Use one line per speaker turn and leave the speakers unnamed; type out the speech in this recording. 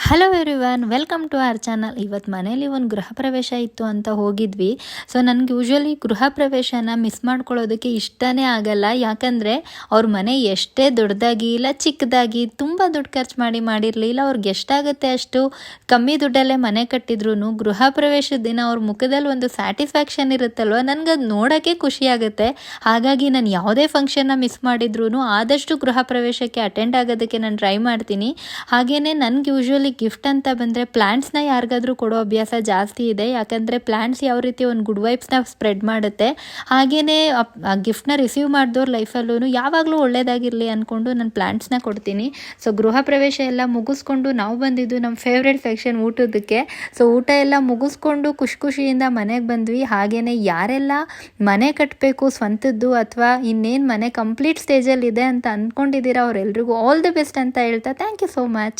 Hello everyone, welcome to our channel. ಇವತ್ತು ಮನೇಲಿ ಒಂದು ಗೃಹ ಪ್ರವೇಶ ಇತ್ತು ಅಂತ ಹೋಗಿದ್ವಿ. ಸೊ ನನಗೆ ಯೂಶ್ವಲಿ ಗೃಹ ಪ್ರವೇಶನ ಮಿಸ್ ಮಾಡ್ಕೊಳ್ಳೋದಕ್ಕೆ ಇಷ್ಟನೇ ಆಗಲ್ಲ. ಯಾಕಂದರೆ ಅವ್ರ ಮನೆ ಎಷ್ಟೇ ದೊಡ್ಡದಾಗಿ ಇಲ್ಲ ಚಿಕ್ಕದಾಗಿ ತುಂಬ ದುಡ್ಡು ಖರ್ಚು ಮಾಡಿರಲಿ, ಇಲ್ಲ ಅವ್ರಿಗೆ ಎಷ್ಟಾಗುತ್ತೆ ಅಷ್ಟು ಕಮ್ಮಿ ದುಡ್ಡಲ್ಲೇ ಮನೆ ಕಟ್ಟಿದ್ರು ಗೃಹ ಪ್ರವೇಶದ ದಿನ ಅವ್ರ ಮುಖದಲ್ಲಿ ಒಂದು ಸ್ಯಾಟಿಸ್ಫ್ಯಾಕ್ಷನ್ ಇರುತ್ತಲ್ವ, ನನಗದು ನೋಡೋಕ್ಕೆ ಖುಷಿ ಆಗುತ್ತೆ. ಹಾಗಾಗಿ ನಾನು ಯಾವುದೇ ಫಂಕ್ಷನ್ನ ಮಿಸ್ ಮಾಡಿದ್ರು ಆದಷ್ಟು ಗೃಹ ಪ್ರವೇಶಕ್ಕೆ ಅಟೆಂಡ್ ಆಗೋದಕ್ಕೆ ನಾನು ಟ್ರೈ ಮಾಡ್ತೀನಿ. ಹಾಗೆಯೇ ನನಗೆ ಯೂಶ್ವಲಿ ಗಿಫ್ಟ್ ಅಂತ ಬಂದರೆ ಪ್ಲ್ಯಾಂಟ್ಸ್ನ ಯಾರಿಗಾದ್ರೂ ಕೊಡೋ ಅಭ್ಯಾಸ ಜಾಸ್ತಿ ಇದೆ. ಯಾಕಂದರೆ ಪ್ಲ್ಯಾಂಟ್ಸ್ ಯಾವ ರೀತಿ ಒಂದು ಗುಡ್ ವೈಬ್ಸ್ನ ಸ್ಪ್ರೆಡ್ ಮಾಡುತ್ತೆ, ಹಾಗೆಯೇ ಆ ಗಿಫ್ಟ್ನ ರಿಸೀವ್ ಮಾಡಿದವ್ರ ಲೈಫಲ್ಲೂ ಯಾವಾಗಲೂ ಒಳ್ಳೆಯದಾಗಿರಲಿ ಅಂದ್ಕೊಂಡು ನಾನು ಪ್ಲ್ಯಾಂಟ್ಸ್ನ ಕೊಡ್ತೀನಿ. ಸೊ ಗೃಹ ಪ್ರವೇಶ ಎಲ್ಲ ಮುಗಿಸ್ಕೊಂಡು ನಾವು ಬಂದಿದ್ದು ನಮ್ಮ ಫೇವ್ರೆಟ್ ಸೆಕ್ಷನ್ ಊಟದಕ್ಕೆ. ಸೊ ಊಟ ಎಲ್ಲ ಮುಗಿಸ್ಕೊಂಡು ಖುಷಿಯಿಂದ ಮನೆಗೆ ಬಂದ್ವಿ. ಹಾಗೆಯೇ ಯಾರೆಲ್ಲ ಮನೆ ಕಟ್ಟಬೇಕು ಸ್ವಂತದ್ದು ಅಥವಾ ಇನ್ನೇನು ಮನೆ ಕಂಪ್ಲೀಟ್ ಸ್ಟೇಜಲ್ಲಿದೆ ಅಂತ ಅಂದ್ಕೊಂಡಿದ್ದೀರಾ ಅವರೆಲ್ರಿಗೂ ಆಲ್ ದಿ ಬೆಸ್ಟ್ ಅಂತ ಹೇಳ್ತಾ ಥ್ಯಾಂಕ್ ಯು ಸೋ ಮಚ್.